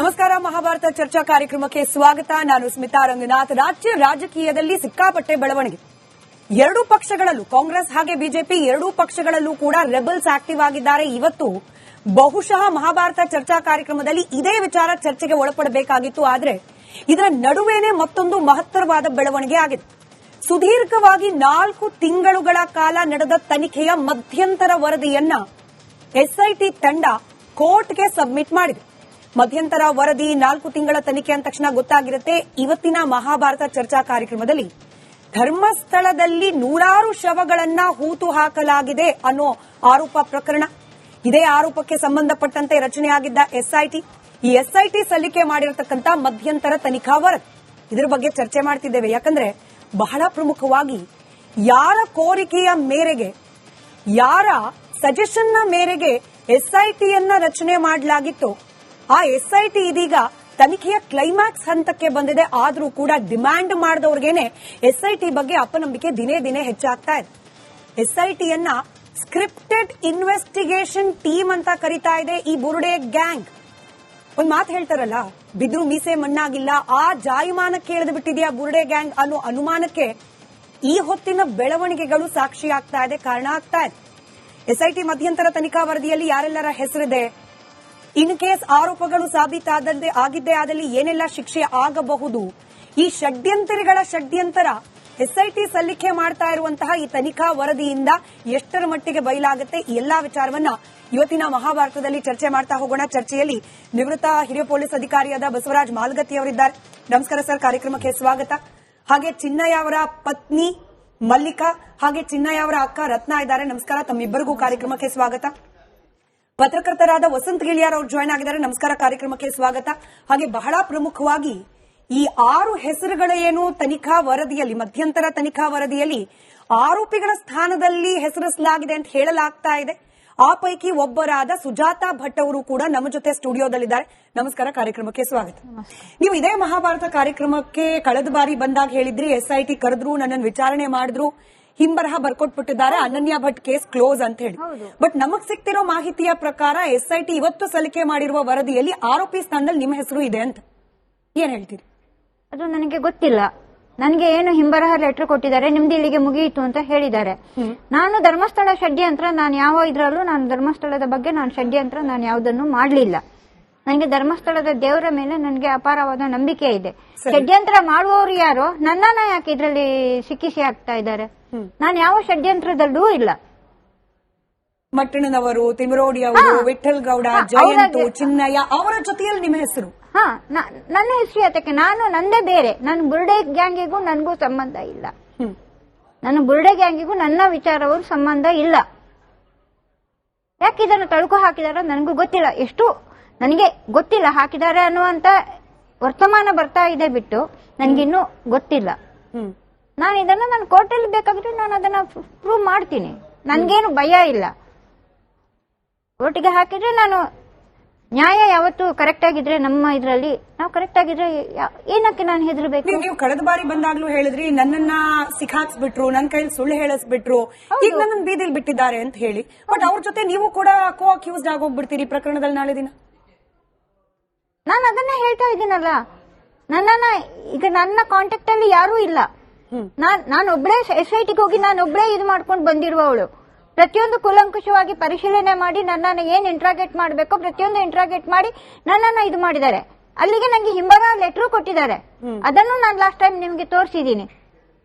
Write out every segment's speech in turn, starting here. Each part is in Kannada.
ನಮಸ್ಕಾರ. ಮಹಾಭಾರತ ಚರ್ಚಾ ಕಾರ್ಯಕ್ರಮಕ್ಕೆ ಸ್ವಾಗತ. ನಾನು ಸ್ಮಿತಾ ರಂಗನಾಥ್. ರಾಜ್ಯ ರಾಜಕೀಯದಲ್ಲಿ ಸಿಕ್ಕಾಪಟ್ಟೆ ಬೆಳವಣಿಗೆ. ಎರಡೂ ಪಕ್ಷಗಳಲ್ಲೂ, ಕಾಂಗ್ರೆಸ್ ಹಾಗೆ ಬಿಜೆಪಿ ಎರಡೂ ಪಕ್ಷಗಳಲ್ಲೂ ಕೂಡ ರೆಬಲ್ಸ್ ಆಕ್ಟಿವ್ ಆಗಿದ್ದಾರೆ. ಇವತ್ತು ಬಹುಶಃ ಮಹಾಭಾರತ ಚರ್ಚಾ ಕಾರ್ಯಕ್ರಮದಲ್ಲಿ ಇದೇ ವಿಚಾರ ಚರ್ಚೆಗೆ ಒಳಪಡಬೇಕಾಗಿತ್ತು. ಆದರೆ ಇದರ ನಡುವೆನೇ ಮತ್ತೊಂದು ಮಹತ್ತರವಾದ ಬೆಳವಣಿಗೆ ಆಗಿದೆ. ಸುದೀರ್ಘವಾಗಿ 4 ತಿಂಗಳುಗಳ ಕಾಲ ನಡೆದ ತನಿಖೆಯ ಮಧ್ಯಂತರ ವರದಿಯನ್ನ ಎಸ್ಐಟಿ ತಂಡ ಕೋರ್ಟ್ಗೆ ಸಬ್ಮಿಟ್ ಮಾಡಿದೆ. ಮಧ್ಯಂತರ ವರದಿ 4 ತಿಂಗಳ ತನಿಖೆ ಅಂದ ತಕ್ಷಣ ಗೊತ್ತಾಗಿರುತ್ತೆ. ಇವತ್ತಿನ ಮಹಾಭಾರತ ಚರ್ಚಾ ಕಾರ್ಯಕ್ರಮದಲ್ಲಿ ಧರ್ಮಸ್ಥಳದಲ್ಲಿ 100 ಶವಗಳನ್ನ ಹೂತು ಹಾಕಲಾಗಿದೆ ಅನ್ನೋ ಆರೋಪ ಪ್ರಕರಣ, ಇದೇ ಆರೋಪಕ್ಕೆ ಸಂಬಂಧಪಟ್ಟಂತೆ ರಚನೆಯಾಗಿದ್ದ ಎಸ್ಐಟಿ, ಈ ಎಸ್ಐಟಿ ಸಲ್ಲಿಕೆ ಮಾಡಿರತಕ್ಕಂತ ಮಧ್ಯಂತರ ತನಿಖಾ ವರದಿ, ಇದರ ಬಗ್ಗೆ ಚರ್ಚೆ ಮಾಡ್ತಿದ್ದೇವೆ. ಯಾಕಂದ್ರೆ ಬಹಳ ಪ್ರಮುಖವಾಗಿ ಯಾರ ಕೋರಿಕೆಯ ಮೇರೆಗೆ, ಯಾರ ಸಜೆಷನ್ನ ಮೇರೆಗೆ ಎಸ್ಐಟಿಯನ್ನ ರಚನೆ ಮಾಡಲಾಗಿತ್ತು, ಆ ಎಸ್ಐಟಿ ಇದೀಗ ತನಿಖೆಯ ಕ್ಲೈಮ್ಯಾಕ್ಸ್ ಹಂತಕ್ಕೆ ಬಂದಿದೆ. ಆದರೂ ಕೂಡ ಡಿಮ್ಯಾಂಡ್ ಮಾಡಿದವ್ರಿಗೇನೆ ಎಸ್ಐಟಿ ಬಗ್ಗೆ ಅಪನಂಬಿಕೆ ದಿನೇ ದಿನೇ ಹೆಚ್ಚಾಗ್ತಾ ಇದೆ. ಎಸ್ಐಟಿಯನ್ನ ಸ್ಕ್ರಿಪ್ಟೆಡ್ ಇನ್ವೆಸ್ಟಿಗೇಷನ್ ಟೀಮ್ ಅಂತ ಕರೀತಾ ಇದೆ ಈ ಬುರುಡೆ ಗ್ಯಾಂಗ್. ಒಂದ್ ಮಾತು ಹೇಳ್ತಾರಲ್ಲ, ಬಿದ್ರು ಮೀಸೆ ಮಣ್ಣಾಗಿಲ್ಲ, ಆ ಜಾಯಮಾನಕ್ಕೆ ಎಳೆದು ಬಿಟ್ಟಿದೆಯಾ ಬುರುಡೆ ಗ್ಯಾಂಗ್ ಅನ್ನೋ ಅನುಮಾನಕ್ಕೆ ಈ ಹೊತ್ತಿನ ಬೆಳವಣಿಗೆಗಳು ಸಾಕ್ಷಿ ಆಗ್ತಾ ಇದೆ, ಕಾರಣ ಆಗ್ತಾ ಇದೆ. ಎಸ್ಐಟಿ ಮಧ್ಯಂತರ ತನಿಖಾ ವರದಿಯಲ್ಲಿ ಯಾರೆಲ್ಲರ ಹೆಸರಿದೆ, ಇನ್ ಕೇಸ್ ಆರೋಪಗಳು ಆಗಿದ್ದೇ ಆದಲ್ಲಿ ಏನೆಲ್ಲ ಶಿಕ್ಷೆ ಆಗಬಹುದು, ಈ ಷಡ್ಯಂತರಿಗಳ ಷಡ್ಯಂತರ ಎಸ್ಐಟಿ ಸಲ್ಲಿಕೆ ಮಾಡ್ತಾ ಇರುವಂತಹ ಈ ತನಿಖಾ ವರದಿಯಿಂದ ಎಷ್ಟರ ಮಟ್ಟಿಗೆ ಬಯಲಾಗುತ್ತೆ, ಈ ಎಲ್ಲಾ ವಿಚಾರವನ್ನ ಇವತ್ತಿನ ಮಹಾಭಾರತದಲ್ಲಿ ಚರ್ಚೆ ಮಾಡ್ತಾ ಹೋಗೋಣ. ಚರ್ಚೆಯಲ್ಲಿ ನಿವೃತ್ತ ಹಿರಿಯ ಪೊಲೀಸ್ ಅಧಿಕಾರಿಯಾದ ಬಸವರಾಜ್ ಮಾಲ್ಗತ್ತಿ ಅವರಿದ್ದಾರೆ. ನಮಸ್ಕಾರ ಸರ್, ಕಾರ್ಯಕ್ರಮಕ್ಕೆ ಸ್ವಾಗತ. ಹಾಗೆ ಚಿನ್ನಯ್ಯ ಅವರ ಪತ್ನಿ ಮಲ್ಲಿಕಾ ಹಾಗೆ ಚಿನ್ನಯ್ಯ ಅವರ ಅಕ್ಕ ರತ್ನ ಇದ್ದಾರೆ. ನಮಸ್ಕಾರ, ತಮ್ಮಿಬ್ಬರಿಗೂ ಕಾರ್ಯಕ್ರಮಕ್ಕೆ ಸ್ವಾಗತ. ಪತ್ರಕರ್ತರಾದ ವಸಂತ್ ಗಿಳಿಯಾರ್ ಅವರು ಜಾಯ್ನ್ ಆಗಿದ್ದಾರೆ. ನಮಸ್ಕಾರ, ಕಾರ್ಯಕ್ರಮಕ್ಕೆ ಸ್ವಾಗತ. ಹಾಗೆ ಬಹಳ ಪ್ರಮುಖವಾಗಿ ಈ 6 ಹೆಸರುಗಳೇನು ತನಿಖಾ ವರದಿಯಲ್ಲಿ, ಮಧ್ಯಂತರ ತನಿಖಾ ವರದಿಯಲ್ಲಿ ಆರೋಪಿಗಳ ಸ್ಥಾನದಲ್ಲಿ ಹೆಸರಿಸಲಾಗಿದೆ ಅಂತ ಹೇಳಲಾಗ್ತಾ ಇದೆ. ಆ ಪೈಕಿ ಒಬ್ಬರಾದ ಸುಜಾತಾ ಭಟ್ ಅವರು ಕೂಡ ನಮ್ಮ ಜೊತೆ ಸ್ಟುಡಿಯೋದಲ್ಲಿದ್ದಾರೆ. ನಮಸ್ಕಾರ, ಕಾರ್ಯಕ್ರಮಕ್ಕೆ ಸ್ವಾಗತ. ನೀವು ಇದೇ ಮಹಾಭಾರತ ಕಾರ್ಯಕ್ರಮಕ್ಕೆ ಕಳೆದ ಬಾರಿ ಬಂದಾಗ ಹೇಳಿದ್ರಿ, ಎಸ್ಐಟಿ ಕರೆದ್ರು, ನನ್ನನ್ನು ವಿಚಾರಣೆ ಮಾಡಿದ್ರು, ಹಿಂಬರಹ ಬರ್ಕೊಟ್ಬಿಟ್ಟಿದ್ದಾರೆ, ಅನನ್ಯ ಭಟ್ ಕೇಸ್ ಕ್ಲೋಸ್ ಅಂತ ಹೇಳಿ. ಬಟ್ ನಮಗ್ ಸಿಕ್ತಿರೋ ಮಾಹಿತಿಯ ಪ್ರಕಾರ ಎಸ್ಐಟಿ ಇವತ್ತು ಸಲ್ಲಿಕೆ ಮಾಡಿರುವ ವರದಿಯಲ್ಲಿ ಆರೋಪಿ ಸ್ಥಾನದಲ್ಲಿ ನಿಮ್ಮ ಹೆಸರು ಇದೆ ಅಂತ. ಏನ್ ಹೇಳ್ತೀರಿ? ಅದು ನನಗೆ ಗೊತ್ತಿಲ್ಲ. ನನಗೆ ಏನು ಹಿಂಬರಹ ಲೆಟರ್ ಕೊಟ್ಟಿದ್ದಾರೆ, ನಿಮ್ದು ಇಲ್ಲಿಗೆ ಮುಗಿಯಿತು ಅಂತ ಹೇಳಿದ್ದಾರೆ. ನಾನು ಧರ್ಮಸ್ಥಳ ಷಡ್ಯಂತ್ರ, ನಾನು ಯಾವ ಇದ್ರಲ್ಲೂ ನಾನು ಧರ್ಮಸ್ಥಳದ ಬಗ್ಗೆ ನಾನು ಷಡ್ಯಂತ್ರ ನಾನು ಯಾವುದನ್ನು ಮಾಡಲಿಲ್ಲ. ನನಗೆ ಧರ್ಮಸ್ಥಳದ ದೇವರ ಮೇಲೆ ನನಗೆ ಅಪಾರವಾದ ನಂಬಿಕೆ ಇದೆ. ಷಡ್ಯಂತ್ರ ಮಾಡುವವರು ಯಾರೋ ನನ್ನನ್ನ ಯಾಕೆ ಇದ್ರಲ್ಲಿ ಸಿಕ್ಕಿಸಿ ಆಗ್ತಾ ಇದ್ದಾರೆ? ನಾನು ಯಾವ ಷಡ್ಯಂತ್ರದಲ್ಲೂ ಇಲ್ಲ. ಮಟ್ಟಣ್ಣನವರು, ತಿಮರೋಡಿ ಅವರು, ವಿಠಲ್ ಗೌಡ, ಜಯಂತು, ಚಿನ್ನಯ್ಯ ಅವರ ಜೊತೆಯಲ್ಲಿ ನಿಮ್ಮ ಹೆಸರು? ನನ್ನ ಹೆಸರು ಯಾತಕ್ಕೆ? ನಾನು ನಂದೇ ಬೇರೆ. ನಾನು ಬುರುಡೆ ಗ್ಯಾಂಗಿಗೂ ನನಗೂ ಸಂಬಂಧ ಇಲ್ಲ. ನನ್ನ ಬುರುಡೆ ಗ್ಯಾಂಗಿಗೂ ನನ್ನ ವಿಚಾರವರು ಸಂಬಂಧ ಇಲ್ಲ. ಯಾಕೆ ಇದನ್ನು ತಳುಕು ಹಾಕಿದಾರ ನನಗೂ ಗೊತ್ತಿಲ್ಲ. ಎಷ್ಟು ನನಗೆ ಗೊತ್ತಿಲ್ಲ, ಹಾಕಿದ್ದಾರೆ ಅನ್ನುವಂತ ವರ್ತಮಾನ ಬರ್ತಾ ಇದೆ ಬಿಟ್ಟು ನನಗಿನ್ನೂ ಗೊತ್ತಿಲ್ಲ. ನಾನು ಇದನ್ನ ನಾನು ಕೋರ್ಟಲ್ಲಿ ಬೇಕಾದ್ರೆ ನಾನು ಅದನ್ನ ಪ್ರೂವ್ ಮಾಡ್ತೀನಿ. ನನ್ಗೇನು ಭಯ ಇಲ್ಲ. ಕೋರ್ಟಿಗೆ ಹಾಕಿದ್ರೆ ನಾನು ನ್ಯಾಯ ಯಾವತ್ತು ಕರೆಕ್ಟ್ ಆಗಿದ್ರೆ, ನಮ್ಮ ಇದ್ರಲ್ಲಿ ನಾವು ಕರೆಕ್ಟ್ ಆಗಿದ್ರೆ ಏನಕ್ಕೆ ನಾನು ಹೆದರ್ಬೇಕು? ನೀವು ಕಳೆದ ಬಾರಿ ಬಂದಾಗ್ಲೂ ಹೇಳಿದ್ರಿ, ನನ್ನನ್ನ ಸಿಕ್ಕಾಕ್ಸ್ಬಿಟ್ರು, ನನ್ನ ಕೈಲಿ ಸುಳ್ಳು ಹೇಳಿಸ್ಬಿಟ್ರು, ಈಗ ನನ್ನ ಬೀದಿಲ್ ಬಿಟ್ಟಿದ್ದಾರೆ ಅಂತ ಹೇಳಿ. ಬಟ್ ಅವ್ರ ಜೊತೆ ನೀವು ಕೂಡ ಕೋ ಅಕ್ಯೂಸ್ಡ್ ಆಗೋಗ್ಬಿಡ್ತೀರಿ ಪ್ರಕರಣದಲ್ಲಿ ನಾಳೆ ದಿನ. ನಾನು ಅದನ್ನೇ ಹೇಳ್ತಾ ಇದ್ದೀನಲ್ಲ, ನನ್ನನ್ನ ಈಗ ನನ್ನ ಕಾಂಟ್ಯಾಕ್ಟ್ ಅಲ್ಲಿ ಯಾರೂ ಇಲ್ಲ. ನಾನೊಬ್ಳೇ ಎಸ್ಐಟಿಗೆ ಹೋಗಿ ನಾನೊಬ್ಳೇ ಇದು ಮಾಡ್ಕೊಂಡು ಬಂದಿರುವವಳು. ಪ್ರತಿಯೊಂದು ಕೂಲಂಕುಷವಾಗಿ ಪರಿಶೀಲನೆ ಮಾಡಿ ನನ್ನನ್ನು ಏನ್ ಇಂಟ್ರಾಗೇಟ್ ಮಾಡಬೇಕೋ ಪ್ರತಿಯೊಂದು ಇಂಟ್ರಾಗೇಟ್ ಮಾಡಿ ನನ್ನನ್ನ ಇದು ಮಾಡಿದ್ದಾರೆ. ಅಲ್ಲಿಗೆ ನಂಗೆ ಹಿಂಬರ ಲೆಟರ್ ಕೊಟ್ಟಿದ್ದಾರೆ. ಅದನ್ನು ನಾನು ಲಾಸ್ಟ್ ಟೈಮ್ ನಿಮ್ಗೆ ತೋರಿಸಿದ್ದೀನಿ.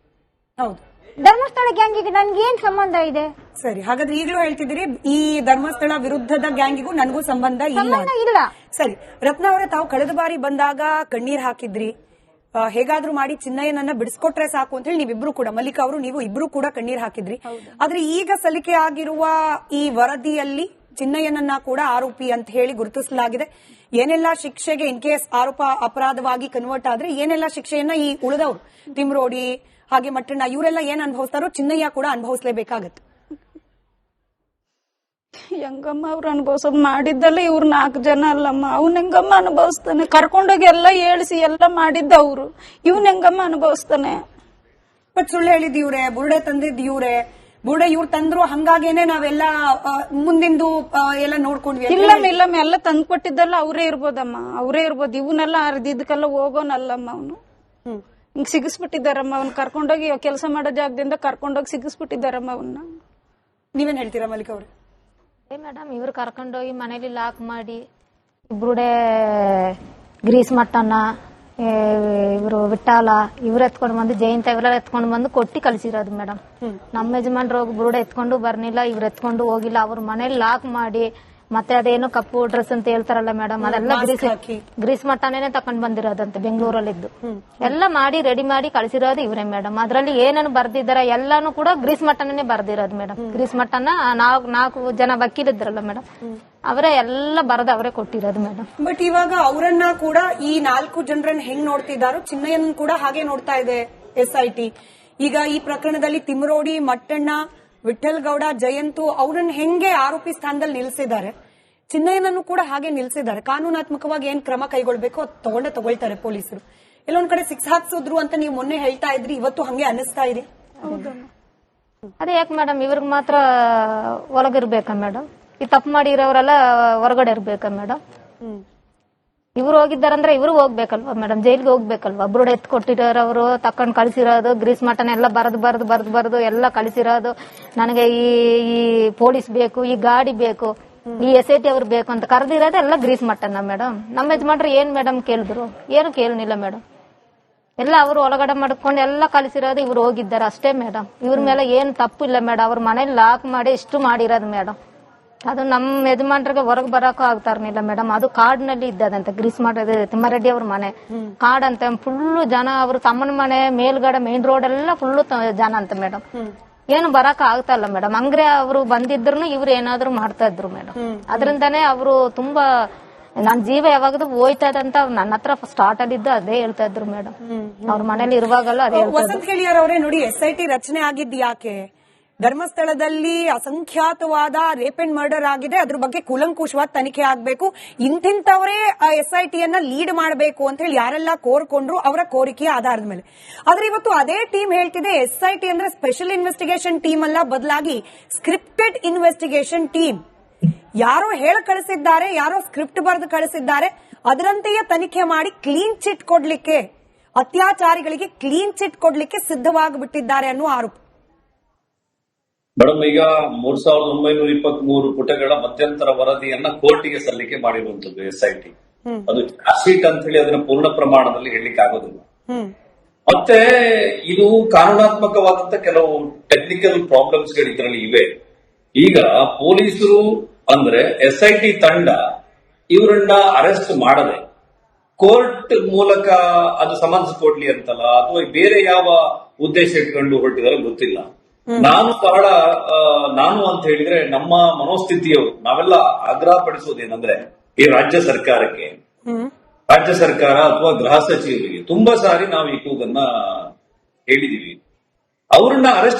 ಹೌದು, ಧರ್ಮಸ್ಥಳ ಗ್ಯಾಂಗಿಗೆ ನನ್ಗೆ ಏನ್ ಸಂಬಂಧ ಇದೆ? ಸರಿ, ಹಾಗಾದ್ರೆ ಈಗಲೂ ಹೇಳ್ತಿದ್ದೀರಿ ಈ ಧರ್ಮಸ್ಥಳ ವಿರುದ್ಧದ ಗ್ಯಾಂಗಿಗೂ ನನಗೂ ಸಂಬಂಧ ಇಲ್ಲ. ಸರಿ, ರತ್ನ ಅವರೇ, ತಾವು ಕಳೆದ ಬಾರಿ ಬಂದಾಗ ಕಣ್ಣೀರ್ ಹಾಕಿದ್ರಿ, ಹೇಗಾದ್ರೂ ಮಾಡಿ ಚಿನ್ನಯ್ಯನನ್ನ ಬಿಡಿಸ್ಕೊಟ್ರೆ ಸಾಕು ಅಂತ ಹೇಳಿ ನೀವಿಬ್ರು ಕೂಡ, ಮಲ್ಲಿಕಾ ಅವರು ನೀವು ಇಬ್ರು ಕೂಡ ಕಣ್ಣೀರ್ ಹಾಕಿದ್ರಿ. ಆದ್ರೆ ಈಗ ಸಲ್ಲಿಕೆ ಆಗಿರುವ ಈ ವರದಿಯಲ್ಲಿ ಚಿನ್ನಯ್ಯನನ್ನ ಕೂಡ ಆರೋಪಿ ಅಂತ ಹೇಳಿ ಗುರುತಿಸಲಾಗಿದೆ. ಏನೆಲ್ಲ ಶಿಕ್ಷೆಗೆ, ಇನ್ ಕೇಸ್ ಆರೋಪ ಅಪರಾಧವಾಗಿ ಕನ್ವರ್ಟ್ ಆದ್ರೆ ಏನೆಲ್ಲ ಶಿಕ್ಷೆಯನ್ನ ಈ ಉಳಿದವರು ತಿಮ್ರೋಡಿ ಹಾಗೆ ಮಟ್ಟಣ್ಣ ಇವರೆಲ್ಲ ಏನ್ ಅನುಭವಿಸ್ತಾರೋ ಚಿನ್ನಯ್ಯ ಕೂಡ ಅನುಭವಿಸಲೇಬೇಕಾಗತ್ತೆ. ಹೆಂಗಮ್ಮ ಅವ್ರು ಅನುಭವಿಸೋದು ಮಾಡಿದ್ದಲ್ಲ, ಇವ್ರು 4 ಜನ ಅಲ್ಲಮ್ಮ. ಅವ್ನ ಹೆಂಗಮ್ಮ ಅನುಭವಿಸ್ತಾನೆ? ಕರ್ಕೊಂಡೋಗಿ ಎಲ್ಲ ಹೇಳಿಸಿ ಎಲ್ಲ ಮಾಡಿದ್ದ ಅವ್ರು, ಇವನ್ ಹೆಂಗಮ್ಮ ಅನುಭವಿಸ್ತಾನೆ? ಬಟ್ ಸುಳ್ಳು ಹೇಳಿದ್ ಇವ್ರೆ, ಬುರುಡೆ ತಂದಿದ್ ಇವ್ರೆ, ಬುರುಡೆ ಇವ್ರು ತಂದ್ರು ಹಂಗಾಗೇನೆ ನಾವೆಲ್ಲ ಮುಂದಿಂದು ಎಲ್ಲ ನೋಡ್ಕೊಂಡ್ವಿ. ಇಲ್ಲಮ್ಮ ಎಲ್ಲ ತಂದು ಕೊಟ್ಟಿದ್ದಲ್ಲ ಅವರೇ ಇರ್ಬೋದಮ್ಮ, ಅವರೇ ಇರ್ಬೋದು. ಇವನ್ನೆಲ್ಲ ಅರ್ದಿದ್ದಕ್ಕೆಲ್ಲ ಹೋಗೋನಲ್ಲಮ್ಮ ಅವನು. ಹಿಂಗ್ ಸಿಗಿಸ್ಬಿಟ್ಟಿದ್ದಾರಮ್ಮ ಅವ್ನ ಕರ್ಕೊಂಡೋಗಿ ಕೆಲಸ ಮಾಡೋ ಜಾಗದಿಂದ ಕರ್ಕೊಂಡೋಗಿ ಸಿಗಿಸ್ಬಿಟ್ಟಿದ್ದಾರಮ್ಮ ಅವನ್ನ. ನೀವೇನ್ ಹೇಳ್ತೀರಾ ಮಲ್ಲಿಕಾ ಅವ್ರೆ? ಮೇಡಮ್ ಇವ್ರು ಕರ್ಕೊಂಡೋಗಿ ಮನೇಲಿ ಲಾಕ್ ಮಾಡಿ ಬುರುಡೆ ಗ್ರೀಸ್ ಮಟ್ಟನ್ನ ಇವರು ವಿಟ್ಟಾಲ ಇವ್ರು ಎತ್ಕೊಂಡು ಬಂದು ಜಯಂತ ಇವರೆಲ್ಲ ಎತ್ಕೊಂಡು ಬಂದು ಕೊಟ್ಟಿ ಕಳಿಸಿರೋದು ಮೇಡಮ್. ನಮ್ಮ ಯಜಮಾನ್ರು ಹೋಗಿ ಬುರುಡೆ ಎತ್ಕೊಂಡು ಬರ್ನಿಲ್ಲ, ಇವ್ರು ಎತ್ಕೊಂಡು ಹೋಗಿಲ್ಲ. ಅವ್ರ ಮನೇಲಿ ಲಾಕ್ ಮಾಡಿ ಮತ್ತೆ ಅದೇನೋ ಕಪ್ಪು ಡ್ರೆಸ್ ಅಂತ ಹೇಳ್ತಾರಲ್ಲ ಮೇಡಮ್, ಅದೆಲ್ಲ ಗ್ರೀಸ್ ಮಟ್ಟನೇ ತಕೊಂಡ್ ಬಂದಿರೋದಂತೆ ಬೆಂಗಳೂರಲ್ಲಿದ್ದು. ಎಲ್ಲ ಮಾಡಿ ರೆಡಿ ಮಾಡಿ ಕಳಿಸಿರೋದು ಇವರೇ ಮೇಡಮ್. ಅದ್ರಲ್ಲಿ ಏನೇನು ಬರ್ದಿದಾರ ಎಲ್ಲಾನು ಕೂಡ ಗ್ರೀಸ್ ಮಟ್ಟನೇ ಬರ್ದಿರೋದು ಮೇಡಮ್. ಗ್ರೀಸ್ ಮಟ್ಟನ 4 ಜನ ವಕೀಲಿದ್ರಲ್ಲ ಮೇಡಮ್, ಅವರೇ ಎಲ್ಲ ಬರೆದು ಅವರೇ ಕೊಟ್ಟಿರೋದು ಮೇಡಮ್. ಬಟ್ ಇವಾಗ ಅವರನ್ನ ಕೂಡ ಈ 4 ಜನರನ್ನ ಹೆಂಗ್ ನೋಡ್ತಿದ್ದಾರೋ ಚಿನ್ನಯ್ಯನ ಕೂಡ ಹಾಗೆ ನೋಡ್ತಾ ಇದೆ SIT. ಈಗ ಈ ಪ್ರಕರಣದಲ್ಲಿ ತಿಮ್ಮರೋಡಿ, ಮಟ್ಟಣ್ಣ, ವಿಠಲ್ ಗೌಡ, ಜಯಂತು ಅವ್ರನ್ನ ಹೆಂಗೆ ಆರೋಪಿ ಸ್ಥಾನದಲ್ಲಿ ನಿಲ್ಸಿದ್ದಾರೆ, ಚಿನ್ನಯ್ಯನನ್ನು ಕೂಡ ಹಾಗೆ ನಿಲ್ಸಿದ್ದಾರೆ. ಕಾನೂನಾತ್ಮಕವಾಗಿ ಏನ್ ಕ್ರಮ ಕೈಗೊಳ್ಬೇಕು ಅದು ತಗೊಳ್ತಾರೆ ಪೊಲೀಸರು. ಎಲ್ಲೊಂದ್ ಕಡೆ 6 ಹಾಕ್ಸಿದ್ರು ಅಂತ ನೀವು ಮೊನ್ನೆ ಹೇಳ್ತಾ ಇದ್ರಿ, ಇವತ್ತು ಹಂಗೆ ಅನಿಸ್ತಾ ಇದೆ. ಅದೇ ಯಾಕೆ ಮೇಡಮ್ ಇವ್ರಿಗೆ ಮಾತ್ರ ಒಳಗಿರ್ಬೇಕಾ ಮೇಡಮ್? ಈ ತಪ್ಪು ಮಾಡಿರೋರೆಲ್ಲ ಹೊರಗಡೆ ಇರ್ಬೇಕಾ ಮೇಡಮ್? ಇವ್ರು ಹೋಗಿದ್ದಾರಂದ್ರೆ ಇವ್ರು ಹೋಗ್ಬೇಕಲ್ವಾ ಮೇಡಮ್, ಜೈಲ್ಗೆ ಹೋಗ್ಬೇಕಲ್ವಾ? ಬುರುಡೆ ಎತ್ ಕೊಟ್ಟಿರೋರು ತಕೊಂಡ್ ಕಳಿಸಿರೋದು ಗ್ರೀಸ್ ಮಟನ್ ಎಲ್ಲ ಬರೆದು ಎಲ್ಲ ಕಳಿಸಿರೋದು. ನನಗೆ ಈ ಪೊಲೀಸ್ ಬೇಕು, ಈ ಗಾಡಿ ಬೇಕು, ಈ SIT ಅವ್ರು ಬೇಕು ಅಂತ ಕರೆದಿರೋದು ಎಲ್ಲ ಗ್ರೀಸ್ ಮಟನ್ನ ಮೇಡಮ್. ನಮ್ಮ ಯಜಮಾನ್ರು ಏನ್ ಮೇಡಮ್ ಕೇಳಿದ್ರು? ಏನು ಕೇಳಲಿಲ್ಲ ಮೇಡಮ್. ಎಲ್ಲ ಅವರು ಒಳಗಡೆ ಮಾಡ್ಕೊಂಡು ಎಲ್ಲ ಕಳಿಸಿರೋದು ಇವ್ರು ಹೋಗಿದ್ದಾರೆ ಅಷ್ಟೇ ಮೇಡಮ್. ಇವ್ರ ಮೇಲೆ ಏನ್ ತಪ್ಪು ಇಲ್ಲ ಮೇಡಮ್. ಅವ್ರ ಮನೇಲಿ ಲಾಕ್ ಮಾಡಿ ಇಷ್ಟು ಮಾಡಿರೋದು ಮೇಡಮ್. ಅದು ನಮ್ಮ ಯಜಮಾನ್ರಿಗೆ ಹೊರಗೆ ಬರಕ್ಕೂ ಆಗ್ತಾರನಿಲ್ಲ ಮೇಡಮ್. ಅದು ಕಾಡಿನಲ್ಲಿ ಇದ್ದದಂತೆ ಗ್ರೀಸ್ ಮಾಡೋದು ತಿಮ್ಮಾರೆಡ್ಡಿ ಅವ್ರ ಮನೆ ಕಾಡಂತೆ. ಫುಲ್ಲು ಜನ ಅವ್ರ ತಮ್ಮನ ಮನೆ ಮೇಲ್ಗಡೆ ಮೇನ್ ರೋಡ್ ಎಲ್ಲ ಫುಲ್ಲು ಜನ ಅಂತ ಮೇಡಮ್. ಏನು ಬರಕ್ ಆಗ್ತಾ ಇಲ್ಲ ಮೇಡಮ್. ಹಂಗ್ರೆ ಅವರು ಬಂದಿದ್ರು ಇವ್ರು ಏನಾದ್ರು ಮಾಡ್ತಾ ಇದ್ರು ಮೇಡಮ್. ಅದರಿಂದಾನೇ ಅವರು ತುಂಬಾ ನನ್ ಜೀವ ಯಾವಾಗದು ಹೋಯ್ತಾ ಇದೆ ಅಂತ ನನ್ನ ಹತ್ರ ಸ್ಟಾರ್ಟ್ ಆಗಿದ್ದು ಅದೇ ಹೇಳ್ತಾ ಇದ್ರು ಮೇಡಮ್. ಅವ್ರ ಮನೇಲಿ ಇರುವಾಗಲ್ಲ ಅದೇ ವಸಂತ್ ಕೇಳಿಯಾರವ್ರೆ, ನೋಡಿ SIT ರಚನೆ ಆಗಿದ್ದು ಯಾಕೆ? ಧರ್ಮಸ್ಥಳದಲ್ಲಿ ಅಸಂಖ್ಯಾತವಾದ ರೇಪ್ ಅಂಡ್ ಮರ್ಡರ್ ಆಗಿದೆ, ಅದ್ರ ಬಗ್ಗೆ ಕೂಲಂಕುಷವಾದ ತನಿಖೆ ಆಗ್ಬೇಕು, ಇಂತಿಂತವರೇ SIT ಯನ್ನ ಲೀಡ್ ಮಾಡಬೇಕು ಅಂತ ಹೇಳಿ ಯಾರೆಲ್ಲ ಕೋರ್ಕೊಂಡ್ರು ಅವರ ಕೋರಿಕೆಯ ಆಧಾರದ ಮೇಲೆ. ಆದ್ರೆ ಇವತ್ತು ಅದೇ ಟೀಮ್ ಹೇಳ್ತಿದೆ SIT ಅಂದ್ರೆ ಸ್ಪೆಷಲ್ ಇನ್ವೆಸ್ಟಿಗೇಷನ್ ಟೀಮ್ ಅಲ್ಲ, ಬದಲಾಗಿ ಸ್ಕ್ರಿಪ್ಟೆಡ್ ಇನ್ವೆಸ್ಟಿಗೇಷನ್ ಟೀಮ್. ಯಾರೋ ಹೇಳ ಕಳಿಸಿದ್ದಾರೆ, ಯಾರೋ ಸ್ಕ್ರಿಪ್ಟ್ ಬರೆದು ಕಳಿಸಿದ್ದಾರೆ, ಅದರಂತೆಯೇ ತನಿಖೆ ಮಾಡಿ ಕ್ಲೀನ್ ಚಿಟ್ ಕೊಡ್ಲಿಕ್ಕೆ, ಅತ್ಯಾಚಾರಿಗಳಿಗೆ ಕ್ಲೀನ್ ಚಿಟ್ ಕೊಡ್ಲಿಕ್ಕೆ ಸಿದ್ಧವಾಗಿಬಿಟ್ಟಿದ್ದಾರೆ ಅನ್ನೋ ಆರೋಪ. ಮೇಡಮ್, ಈಗ 3923 ಪುಟಗಳ ಮಧ್ಯಂತರ ವರದಿಯನ್ನ ಕೋರ್ಟಿಗೆ ಸಲ್ಲಿಕೆ ಮಾಡಿರುವಂತದ್ದು SIT. ಅದು ಚಾರ್ಜ್ ಶೀಟ್ ಅಂತ ಹೇಳಿ ಅದನ್ನ ಪೂರ್ಣ ಪ್ರಮಾಣದಲ್ಲಿ ಹೇಳಲಿಕ್ಕೆ ಆಗೋದಿಲ್ಲ. ಮತ್ತೆ ಇದು ಕಾನೂನಾತ್ಮಕವಾದಂತ ಕೆಲವು ಟೆಕ್ನಿಕಲ್ ಪ್ರಾಬ್ಲಮ್ಸ್ ಗಳು ಇದರಲ್ಲಿ ಇವೆ. ಈಗ ಪೊಲೀಸರು ಅಂದ್ರೆ SIT ತಂಡ ಇವರನ್ನ ಅರೆಸ್ಟ್ ಮಾಡದೆ ಕೋರ್ಟ್ ಮೂಲಕ ಅದು ಸಮನ್ಸ್ ಕೊಡ್ಲಿ ಅಂತಲ್ಲ, ಅಥವಾ ಬೇರೆ ಯಾವ ಉದ್ದೇಶ ಇಟ್ಕೊಂಡು ಹೊರಟಿದಾರೋ ಗೊತ್ತಿಲ್ಲ. ನಾನು ಅಂತ ಹೇಳಿದ್ರೆ ನಮ್ಮ ಮನೋಸ್ಥಿತಿಯವರು ನಾವೆಲ್ಲ ಆಗ್ರಹ ಪಡಿಸೋದೇನಂದ್ರೆ ಈ ರಾಜ್ಯ ಸರ್ಕಾರಕ್ಕೆ, ರಾಜ್ಯ ಸರ್ಕಾರ ಅಥವಾ ಗೃಹ ಸಚಿವರಿಗೆ ತುಂಬಾ ಸಾರಿ ನಾವು ಈ ಕೂಗನ್ನ ಹೇಳಿದೀವಿ. ಅವ್ರನ್ನ ಅರೆಸ್ಟ್